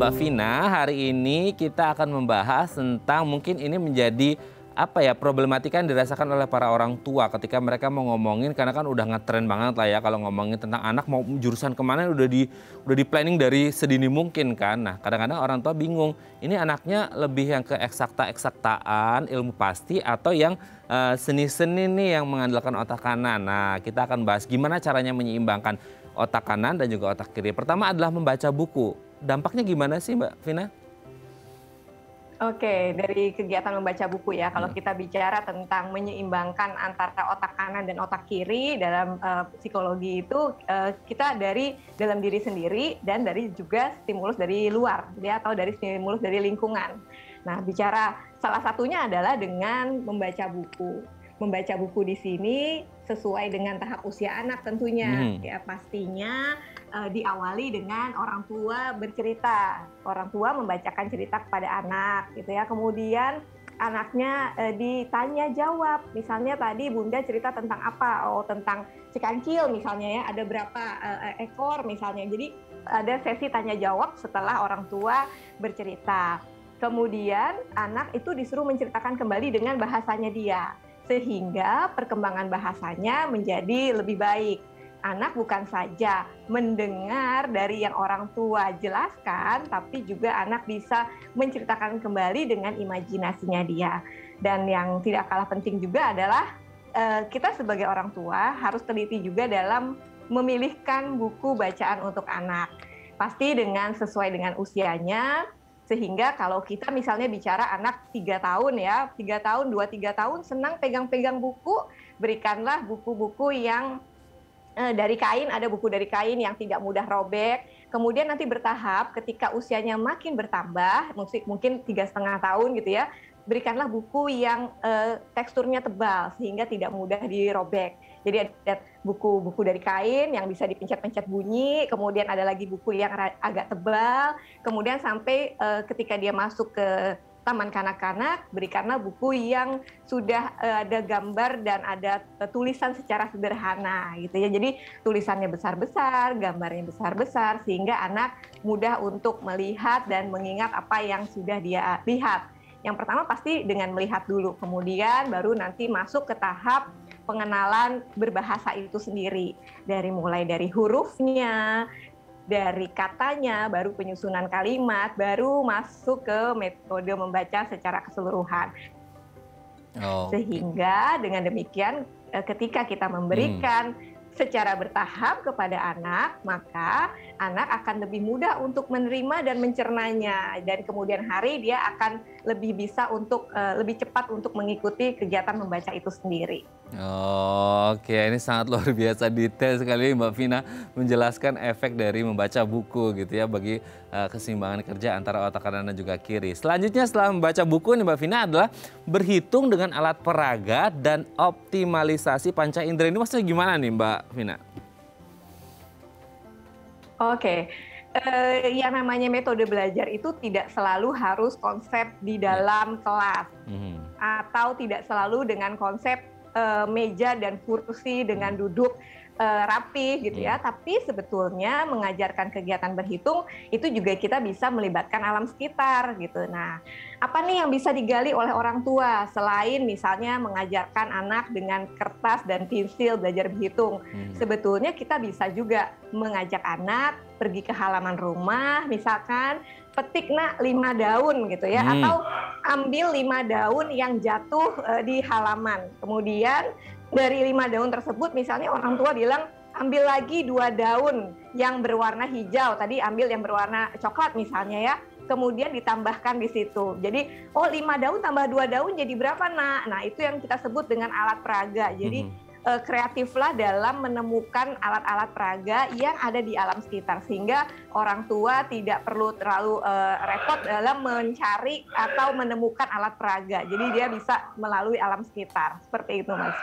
Mbak Vina, hari ini kita akan membahas tentang mungkin ini menjadi problematika yang dirasakan oleh para orang tua ketika mereka mau ngomongin, karena kan udah ngetren banget lah ya kalau ngomongin tentang anak mau jurusan kemana udah di planning dari sedini mungkin kan. Nah, kadang-kadang orang tua bingung, ini anaknya lebih yang ke eksaktaan, ilmu pasti, atau yang seni-seni nih yang mengandalkan otak kanan. Nah, kita akan bahas gimana caranya menyeimbangkan otak kanan dan juga otak kiri. Pertama adalah membaca buku. Dampaknya gimana sih Mbak Vina? Oke, dari kegiatan membaca buku ya, kalau kita bicara tentang menyeimbangkan antara otak kanan dan otak kiri dalam psikologi itu, kita dari dalam diri sendiri dan dari juga stimulus dari luar, ya, atau dari stimulus dari lingkungan. Nah, bicara salah satunya adalah dengan membaca buku. Membaca buku di sini sesuai dengan tahap usia anak tentunya, ya pastinya diawali dengan orang tua bercerita, orang tua membacakan cerita kepada anak, gitu ya. Kemudian anaknya ditanya jawab, misalnya tadi Bunda cerita tentang apa? Oh, tentang si kancil misalnya ya, ada berapa ekor misalnya. Jadi ada sesi tanya jawab setelah orang tua bercerita. Kemudian anak itu disuruh menceritakan kembali dengan bahasanya dia, sehingga perkembangan bahasanya menjadi lebih baik. Anak bukan saja mendengar dari yang orang tua jelaskan, tapi juga anak bisa menceritakan kembali dengan imajinasinya dia. Dan yang tidak kalah penting juga adalah kita sebagai orang tua harus teliti juga dalam memilihkan buku bacaan untuk anak. Pasti sesuai dengan usianya, sehingga kalau kita misalnya bicara anak 3 tahun ya, 3 tahun, 2-3 tahun senang pegang-pegang buku, berikanlah buku-buku yang dari kain, ada buku dari kain yang tidak mudah robek. Kemudian nanti bertahap ketika usianya makin bertambah, mungkin 3,5 tahun gitu ya, berikanlah buku yang teksturnya tebal sehingga tidak mudah dirobek. Jadi ada buku-buku dari kain yang bisa dipencet-pencet bunyi, kemudian ada lagi buku yang agak tebal, kemudian sampai ketika dia masuk ke taman kanak-kanak, berikanlah buku yang sudah ada gambar dan ada tulisan secara sederhana gitu ya. Jadi tulisannya besar-besar, gambarnya besar-besar, sehingga anak mudah untuk melihat dan mengingat apa yang sudah dia lihat. Yang pertama pasti dengan melihat dulu, kemudian baru nanti masuk ke tahap pengenalan berbahasa itu sendiri. Mulai dari hurufnya, dari katanya, baru penyusunan kalimat, baru masuk ke metode membaca secara keseluruhan. Sehingga dengan demikian ketika kita memberikan secara bertahap kepada anak, maka anak akan lebih mudah untuk menerima dan mencernanya, dan kemudian hari dia akan lebih bisa untuk lebih cepat untuk mengikuti kegiatan membaca itu sendiri. Oke, ini sangat luar biasa detail sekali Mbak Vina menjelaskan efek dari membaca buku gitu ya bagi keseimbangan kerja antara otak kanan dan juga kiri. Selanjutnya setelah membaca buku nih Mbak Vina adalah berhitung dengan alat peraga dan optimalisasi panca indera. Ini maksudnya gimana nih Mbak Vina? Oke. Yang namanya metode belajar itu tidak selalu harus konsep di dalam kelas, atau tidak selalu dengan konsep meja dan kursi dengan duduk rapi gitu ya. Tapi sebetulnya mengajarkan kegiatan berhitung itu juga kita bisa melibatkan alam sekitar gitu. Nah, apa nih yang bisa digali oleh orang tua selain misalnya mengajarkan anak dengan kertas dan pensil belajar berhitung? Sebetulnya kita bisa juga mengajak anak pergi ke halaman rumah, misalkan petik 5 daun gitu ya, atau ambil 5 daun yang jatuh di halaman. Kemudian dari 5 daun tersebut misalnya orang tua bilang ambil lagi 2 daun yang berwarna hijau, tadi ambil yang berwarna coklat misalnya ya, kemudian ditambahkan di situ. Jadi 5 daun tambah 2 daun jadi berapa nak? Nah itu yang kita sebut dengan alat peraga. Jadi kreatiflah dalam menemukan alat-alat peraga yang ada di alam sekitar, sehingga orang tua tidak perlu terlalu repot dalam mencari atau menemukan alat peraga. Jadi dia bisa melalui alam sekitar. Seperti itu Mas.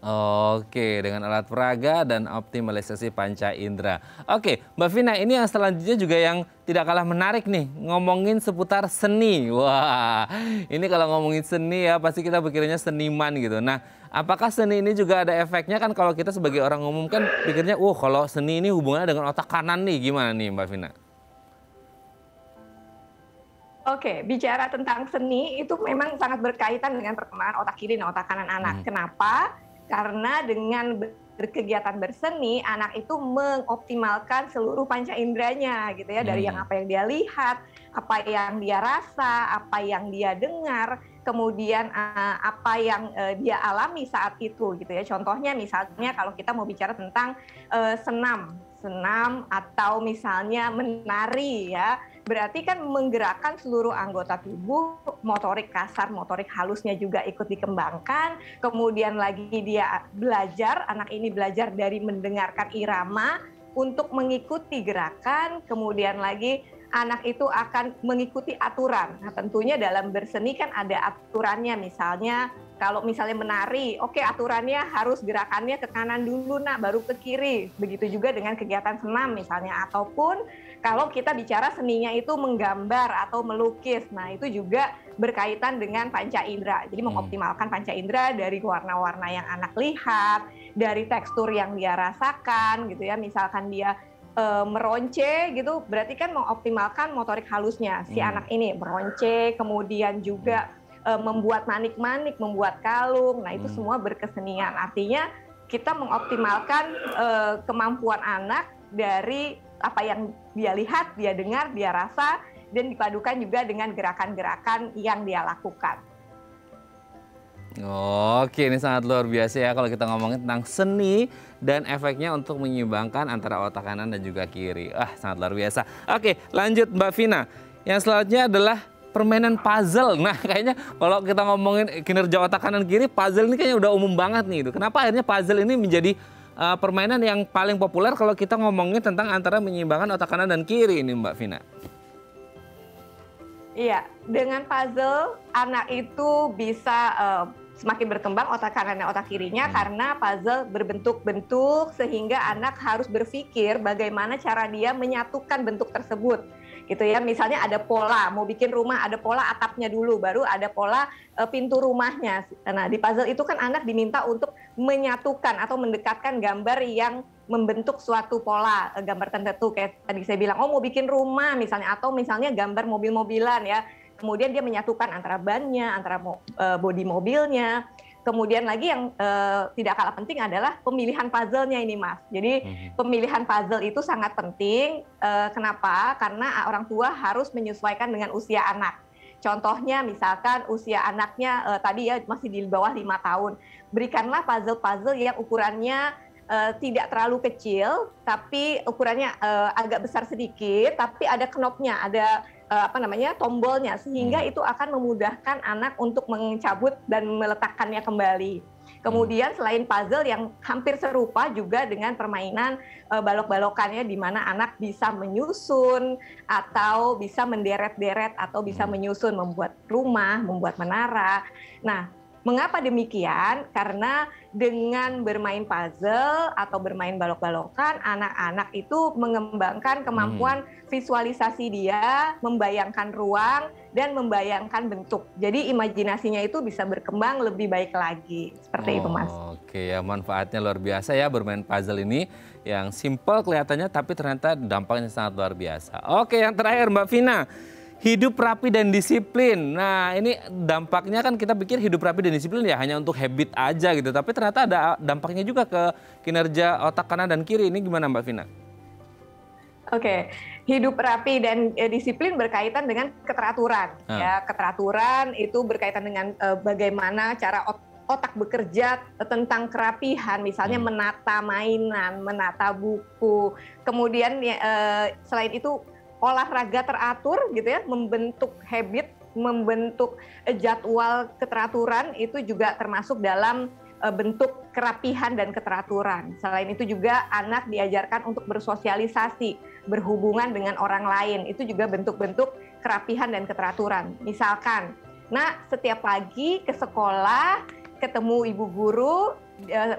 Oke, dengan alat peraga dan optimalisasi panca indera. Oke, Mbak Vina, ini yang selanjutnya juga yang tidak kalah menarik nih, ngomongin seputar seni. Wah, ini kalau ngomongin seni ya pasti kita pikirnya seniman gitu. Nah, apakah seni ini juga ada efeknya? Kan kalau kita sebagai orang umum kan pikirnya, kalau seni ini hubungannya dengan otak kanan nih, gimana nih Mbak Vina? Oke, bicara tentang seni itu memang sangat berkaitan dengan perkembangan otak kiri dan otak kanan anak. Kenapa? Karena dengan berkegiatan berseni, anak itu mengoptimalkan seluruh panca inderanya gitu ya, dari yang apa yang dia lihat, apa yang dia rasa, apa yang dia dengar, kemudian apa yang dia alami saat itu gitu ya. Contohnya misalnya kalau kita mau bicara tentang senam atau misalnya menari ya, berarti kan menggerakkan seluruh anggota tubuh, motorik kasar, motorik halusnya juga ikut dikembangkan. Kemudian lagi dia belajar, anak ini belajar dari mendengarkan irama untuk mengikuti gerakan, kemudian lagi anak itu akan mengikuti aturan. Nah, tentunya dalam berseni kan ada aturannya, misalnya kalau misalnya menari, oke, aturannya harus gerakannya ke kanan dulu nak, baru ke kiri. Begitu juga dengan kegiatan senam misalnya, ataupun kalau kita bicara seninya itu menggambar atau melukis. Nah, itu juga berkaitan dengan panca indera. Jadi mengoptimalkan panca indera dari warna-warna yang anak lihat, dari tekstur yang dia rasakan gitu ya. Misalkan dia meronce gitu, berarti kan mengoptimalkan motorik halusnya si anak ini, meronce, kemudian juga membuat manik-manik, membuat kalung. Nah, itu semua berkesenian. Artinya kita mengoptimalkan kemampuan anak dari apa yang dia lihat, dia dengar, dia rasa, dan dipadukan juga dengan gerakan-gerakan yang dia lakukan. Oke, ini sangat luar biasa ya kalau kita ngomongin tentang seni dan efeknya untuk menyeimbangkan antara otak kanan dan juga kiri. Sangat luar biasa. Oke, lanjut Mbak Vina. Yang selanjutnya adalah permainan puzzle. Nah, kayaknya kalau kita ngomongin kinerja otak kanan kiri, puzzle ini kayaknya udah umum banget nih. Kenapa akhirnya puzzle ini menjadi permainan yang paling populer kalau kita ngomongin tentang antara menyeimbangkan otak kanan dan kiri ini, Mbak Vina? Iya, dengan puzzle anak itu bisa semakin berkembang otak kanan dan otak kirinya karena puzzle berbentuk-bentuk sehingga anak harus berpikir bagaimana cara dia menyatukan bentuk tersebut. Gitu ya, misalnya ada pola, mau bikin rumah ada pola atapnya dulu, baru ada pola pintu rumahnya. Nah, di puzzle itu kan anak diminta untuk menyatukan atau mendekatkan gambar yang membentuk suatu pola, gambar tertentu kayak tadi saya bilang, oh mau bikin rumah misalnya, atau misalnya gambar mobil-mobilan ya. Kemudian dia menyatukan antara bannya, antara bodi mobilnya. Kemudian lagi yang tidak kalah penting adalah pemilihan puzzle-nya ini, Mas. Jadi pemilihan puzzle itu sangat penting. Kenapa? Karena orang tua harus menyesuaikan dengan usia anak. Contohnya misalkan usia anaknya tadi ya masih di bawah 5 tahun. Berikanlah puzzle-puzzle yang ukurannya tidak terlalu kecil, tapi ukurannya agak besar sedikit, tapi ada knopnya, ada tombolnya, sehingga itu akan memudahkan anak untuk mencabut dan meletakkannya kembali. Kemudian selain puzzle yang hampir serupa juga dengan permainan balok-balokannya, di mana anak bisa menyusun atau bisa menderet-deret atau bisa menyusun, membuat rumah, membuat menara. Nah, mengapa demikian? Karena dengan bermain puzzle atau bermain balok-balokan, anak-anak itu mengembangkan kemampuan visualisasi dia, membayangkan ruang, dan membayangkan bentuk. Jadi imajinasinya itu bisa berkembang lebih baik lagi. Seperti itu, Mas. Oke, ya manfaatnya luar biasa ya bermain puzzle ini. Yang simple kelihatannya, tapi ternyata dampaknya sangat luar biasa. Oke, yang terakhir Mbak Vina. Hidup rapi dan disiplin. Nah, ini dampaknya kan kita pikir hidup rapi dan disiplin ya hanya untuk habit aja gitu. Tapi ternyata ada dampaknya juga ke kinerja otak kanan dan kiri. Ini gimana Mbak Vina? Oke, hidup rapi dan disiplin berkaitan dengan keteraturan. Ya, keteraturan itu berkaitan dengan bagaimana cara otak bekerja, tentang kerapihan, misalnya menata mainan, menata buku. Kemudian selain itu olahraga teratur gitu ya, membentuk habit, membentuk jadwal keteraturan itu juga termasuk dalam bentuk kerapihan dan keteraturan. Selain itu juga anak diajarkan untuk bersosialisasi, berhubungan dengan orang lain. Itu juga bentuk-bentuk kerapihan dan keteraturan. Misalkan, setiap pagi ke sekolah, ketemu ibu guru,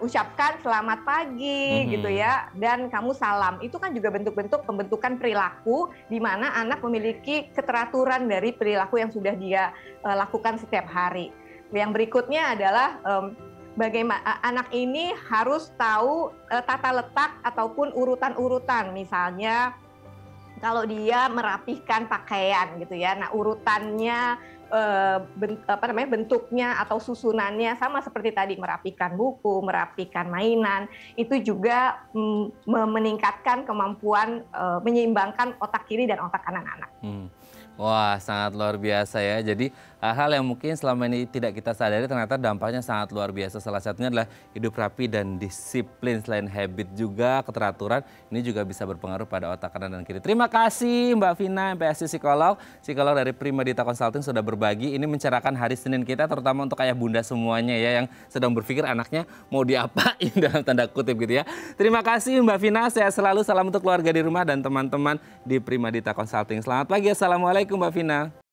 ucapkan selamat pagi gitu ya, dan kamu salam. Itu kan juga bentuk-bentuk pembentukan perilaku di mana anak memiliki keteraturan dari perilaku yang sudah dia lakukan setiap hari. Yang berikutnya adalah bagaimana anak ini harus tahu tata letak ataupun urutan-urutan. Misalnya kalau dia merapihkan pakaian gitu ya. Nah, urutannya bentuknya atau susunannya sama seperti tadi, merapihkan buku, merapihkan mainan, itu juga meningkatkan kemampuan menyeimbangkan otak kiri dan otak kanan anak. Wah, sangat luar biasa ya. Jadi hal-hal yang mungkin selama ini tidak kita sadari ternyata dampaknya sangat luar biasa. Salah satunya adalah hidup rapi dan disiplin. Selain habit juga keteraturan, ini juga bisa berpengaruh pada otak kanan dan kiri. Terima kasih Mbak Vina, MPSI psikolog dari Prima Dita Consulting sudah berbagi. Ini mencerahkan hari Senin kita, terutama untuk ayah bunda semuanya ya, yang sedang berpikir anaknya mau diapain dalam tanda kutip gitu ya. Terima kasih Mbak Vina, sehat selalu. Salam untuk keluarga di rumah dan teman-teman di Prima Dita Consulting. Selamat pagi, assalamualaikum Mbak Vina.